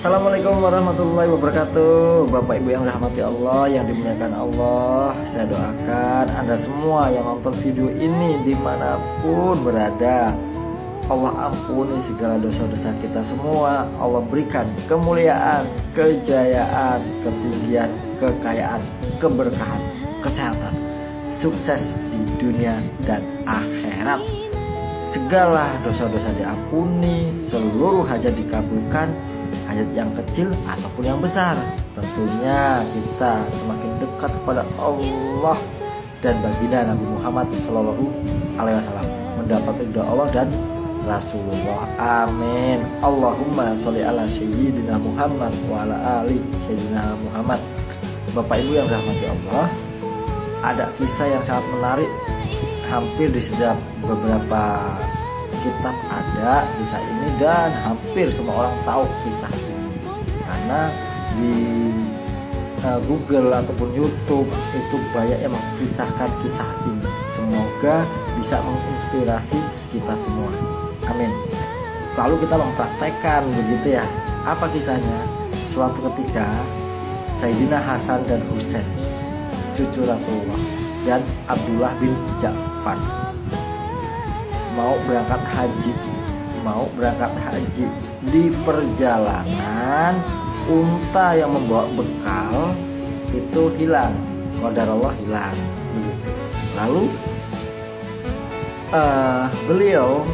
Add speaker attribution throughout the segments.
Speaker 1: Assalamualaikum warahmatullahi wabarakatuh. Bapak Ibu yang dirahmati Allah, yang dimuliakan Allah, saya doakan Anda semua yang nonton video ini dimanapun berada, Allah ampuni segala dosa-dosa kita semua. Allah berikan kemuliaan, kejayaan, ketinggian, kekayaan, keberkahan, kesehatan, sukses di dunia dan akhirat. Segala dosa-dosa diampuni, seluruh hajat dikabulkan, hajat yang kecil ataupun yang besar. Tentunya kita semakin dekat kepada Allah dan baginda Nabi Muhammad SAW, mendapat ridha Allah dan Rasulullah. Amin. Allahumma sholli ala sayyidina Muhammad wa ala ali sayyidina Muhammad. Bapak Ibu yang dirahmati Allah, ada kisah yang sangat menarik. Hampir di setiap beberapa kitab ada kisah ini, dan hampir semua orang tahu kisah ini karena di Google ataupun YouTube itu banyak yang mengisahkan kisah ini. Semoga bisa menginspirasi kita semua. Amin. Lalu kita mempraktekkan begitu ya. Apa kisahnya? Suatu ketika Sayyidina Hasan dan Husain, cucu Rasulullah, dan Abdullah bin Ja'far mau berangkat haji. Di perjalanan unta yang membawa bekal itu hilang, qadarullah hilang. Lalu beliau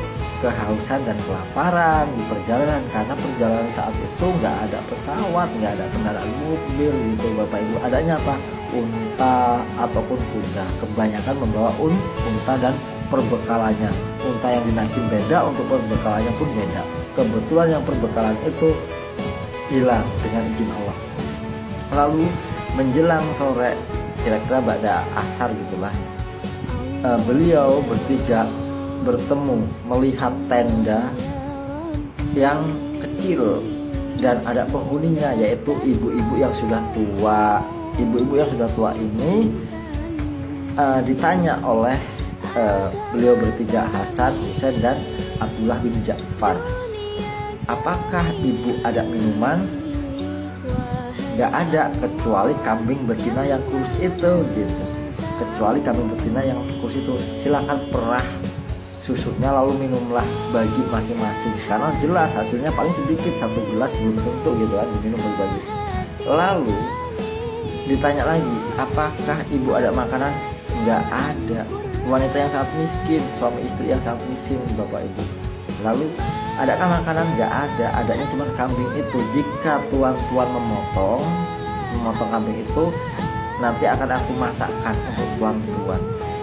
Speaker 1: kehausan dan kelaparan di perjalanan, karena perjalanan saat itu nggak ada pesawat, nggak ada kendaraan mobil gitu Bapak Ibu. Adanya apa? Unta ataupun kuda. Kebanyakan membawa unta dan perbekalannya. Unta yang dinaikin beda, untuk perbekalannya pun beda. Kebetulan yang perbekalan itu hilang dengan izin Allah. Lalu menjelang sore, kira-kira pada asar gitulah, beliau bertiga bertemu melihat tenda yang kecil dan ada penghuninya, yaitu ibu-ibu yang sudah tua. Ibu-ibu yang sudah tua ini ditanya oleh beliau bertiga, Hasan, Husain, dan Abdullah bin Ja'far, apakah ibu ada minuman? Gak ada, kecuali kambing betina yang kurus itu gitu. Kecuali kambing betina yang kurus itu, silakan perah susunya lalu minumlah bagi masing-masing, karena jelas hasilnya paling sedikit, 1 gelas belum tentu gitu kan, minum bagi-bagi. Lalu ditanya lagi, apakah ibu ada makanan? Nggak ada. Wanita yang sangat miskin, suami istri yang sangat miskin Bapak Ibu. Lalu adakah makanan? Nggak ada, adanya cuma kambing itu. Jika tuan-tuan memotong kambing itu, nanti akan aku masakkan untuk tuan-tuan.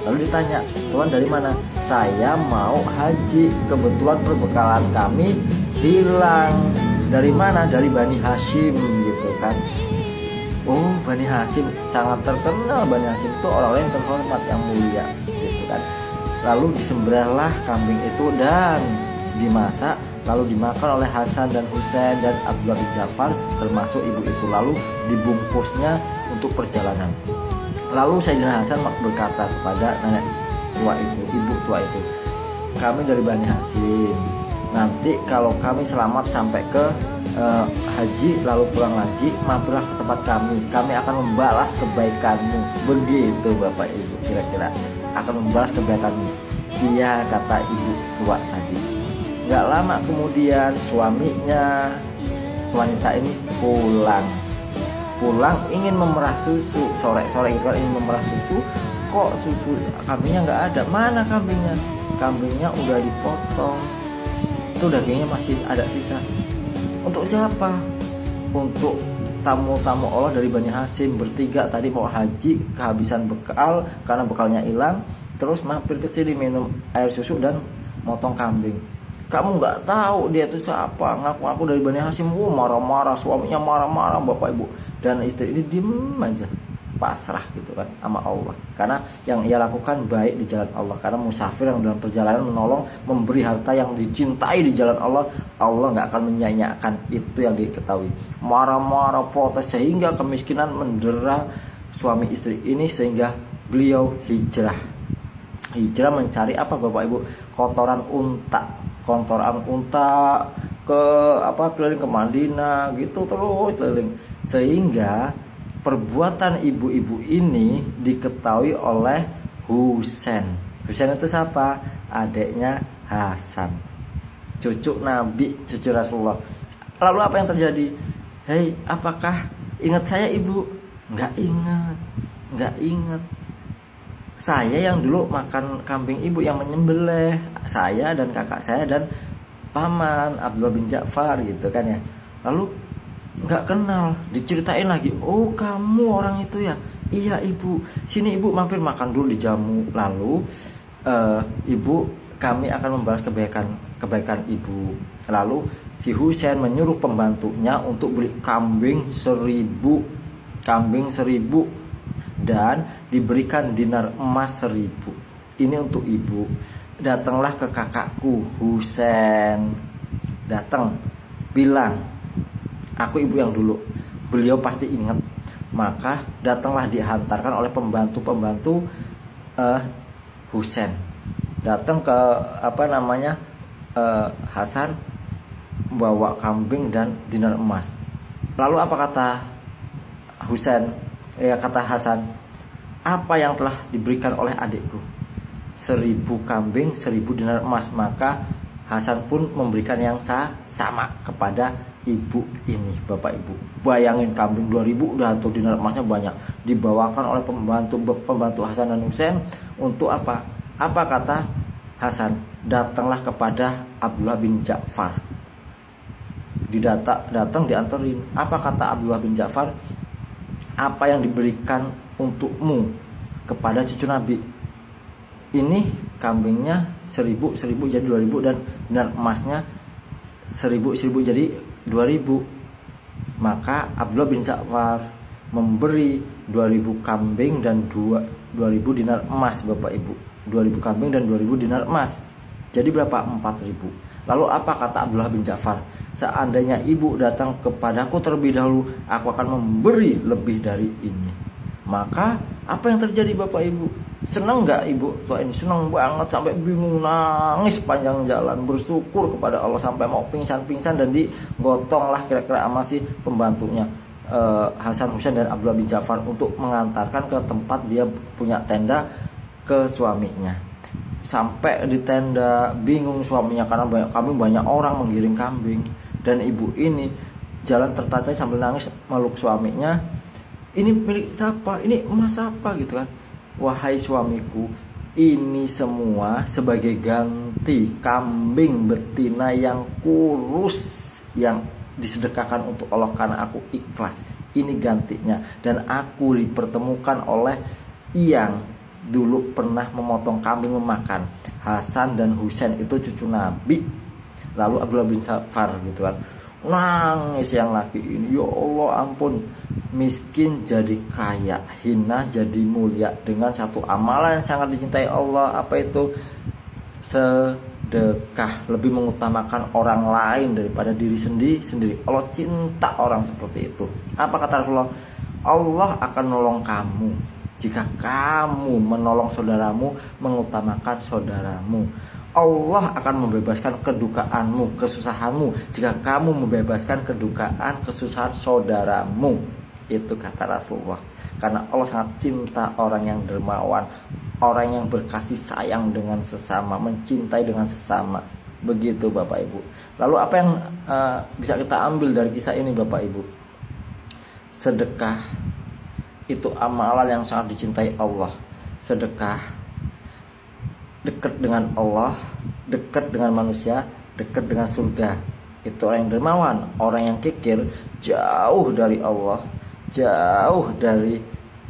Speaker 1: Lalu ditanya, tuan dari mana? Saya mau haji, kebetulan perbekalan kami hilang. Dari mana? Dari Bani Hashim gitu kan. Oh, Bani Hashim sangat terkenal. Bani Hashim itu orang-orang yang terhormat, yang mulia gitu kan. Lalu disembelihlah kambing itu dan dimasak, lalu dimakan oleh Hasan dan Husain dan Abdullah bin Ja'far, termasuk ibu itu. Lalu dibungkusnya untuk perjalanan. Lalu Sayyidina Hasan berkata kepada nenek tua itu, ibu tua itu, kami dari Bani Hashim, nanti kalau kami selamat sampai ke haji lalu pulang lagi, mampirlah ke tempat kami akan membalas kebaikanmu. Begitu Bapak Ibu, kira-kira akan membalas kebaikanmu. Iya, kata ibu tua tadi. Gak lama kemudian suaminya wanita ini pulang ingin memerah susu, sore-sore itu ingin memerah susu, kok susu kambingnya nggak ada. Mana kambingnya? Kambingnya udah dipotong, itu dagingnya masih ada sisa. Untuk siapa? Untuk tamu-tamu Allah dari Bani Hashim bertiga tadi mau haji, kehabisan bekal karena bekalnya hilang, terus mampir ke sini minum air susu dan motong kambing. Kamu nggak tahu dia itu siapa, ngaku-ngaku dari Bani Hashim. Marah-marah, suaminya marah-marah Bapak Ibu, dan istri ini diem aja, pasrah gitu kan sama Allah, karena yang ia lakukan baik di jalan Allah. Karena musafir yang dalam perjalanan menolong, memberi harta yang dicintai di jalan Allah, Allah nggak akan menyia-nyiakan itu yang diketahui. Marah-marah, protes, sehingga kemiskinan mendera suami istri ini, sehingga beliau hijrah mencari apa Bapak Ibu? Kotoran unta, ke keliling ke Madinah gitu, terus keliling, sehingga perbuatan ibu-ibu ini diketahui oleh Husain. Husain itu siapa? Adiknya Hasan, cucu Nabi, cucu Rasulullah. Lalu apa yang terjadi? Hei, apakah ingat saya ibu? Nggak ingat, nggak ingat. Saya yang dulu makan kambing ibu, yang menyembelih, saya dan kakak saya dan paman Abdullah bin Ja'far gitu kan ya. Lalu nggak kenal, diceritain lagi, oh kamu orang itu ya. Iya ibu, sini ibu mampir makan dulu dijamu. Lalu ibu, kami akan membalas kebaikan ibu. Lalu si Husain menyuruh pembantunya untuk beli kambing 1000, dan diberikan dinar emas 1000. Ini untuk ibu. Datanglah ke kakakku Husain, datang bilang, aku ibu yang dulu. Beliau pasti ingat. Maka datanglah, dihantarkan oleh pembantu Husain. Datang ke Hasan, bawa kambing dan dinar emas. Lalu apa kata Husain? Kata Hasan, apa yang telah diberikan oleh adikku? 1000 kambing, 1000 dinar emas. Maka Hasan pun memberikan yang sama kepada ibu ini, bapak ibu. Bayangin, kambing 2000 udah tuh, dinar emasnya banyak, dibawakan oleh pembantu Hasan dan Husain untuk apa? Apa kata Hasan? Datanglah kepada Abdullah bin Ja'far. Datang dianterin. Apa kata Abdullah bin Ja'far? Apa yang diberikan untukmu kepada cucu Nabi? Ini kambingnya 1000 jadi 2000, dan dinar emasnya 1000 jadi 2000. Maka Abdullah bin Ja'far memberi 2000 kambing dan 2000 dinar emas, bapak ibu. 2000 kambing dan 2000 dinar emas. Jadi berapa? 4000. Lalu apa kata Abdullah bin Ja'far? Seandainya ibu datang kepadaku terlebih dahulu, aku akan memberi lebih dari ini. Maka apa yang terjadi bapak ibu? Senang nggak ibu tua ini? Senang banget, sampai bingung, nangis panjang jalan, bersyukur kepada Allah sampai mau pingsan-pingsan, dan digotong lah kira-kira sama si pembantunya Hasan, Husain dan Abdullah bin Ja'far untuk mengantarkan ke tempat dia punya tenda ke suaminya. Sampai di tenda, bingung suaminya karena banyak orang menggiring kambing, dan ibu ini jalan tertatih sambil nangis meluk suaminya. Ini milik siapa? Ini emas apa gitu kan? Wahai suamiku, ini semua sebagai ganti kambing betina yang kurus yang disedekahkan untuk Allah karena aku ikhlas. Ini gantinya, dan aku dipertemukan oleh yang dulu pernah memotong kambing memakan. Hasan dan Husain itu cucu Nabi. Lalu Abdullah bin Ja'far gitu kan, nangis yang laki ini, ya Allah ampun, miskin jadi kaya, hina jadi mulia dengan satu amalan yang sangat dicintai Allah. Apa itu? Sedekah. Lebih mengutamakan orang lain daripada diri sendiri. Allah cinta orang seperti itu. Apa kata Rasulullah? Allah akan menolong kamu jika kamu menolong saudaramu, mengutamakan saudaramu. Allah akan membebaskan kedukaanmu, kesusahanmu jika kamu membebaskan kedukaan, kesusahan saudaramu. Itu kata Rasulullah. Karena Allah sangat cinta orang yang dermawan, orang yang berkasih sayang dengan sesama, mencintai dengan sesama. Begitu Bapak Ibu. Lalu apa yang bisa kita ambil dari kisah ini Bapak Ibu? Sedekah itu amalan yang sangat dicintai Allah. Sedekah dekat dengan Allah, dekat dengan manusia, dekat dengan surga. Itu orang yang dermawan. Orang yang kikir jauh dari Allah, jauh dari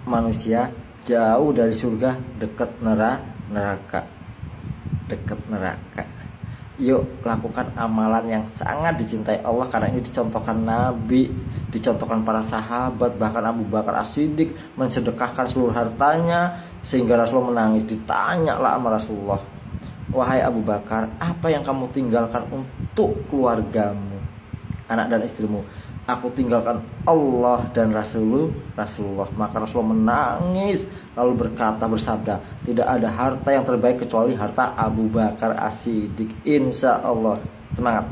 Speaker 1: manusia, jauh dari surga, dekat neraka. Dekat neraka. Yuk lakukan amalan yang sangat dicintai Allah, karena ini dicontohkan Nabi, dicontohkan para sahabat, bahkan Abu Bakar As-Siddiq mensedekahkan seluruh hartanya sehingga Rasulullah menangis. Ditanya lah sama Rasulullah, wahai Abu Bakar, apa yang kamu tinggalkan untuk keluargamu, anak dan istrimu? Aku tinggalkan Allah dan Rasulullah. Maka Rasulullah menangis lalu bersabda, tidak ada harta yang terbaik kecuali harta Abu Bakar As-Siddiq. Insya Allah. Semangat.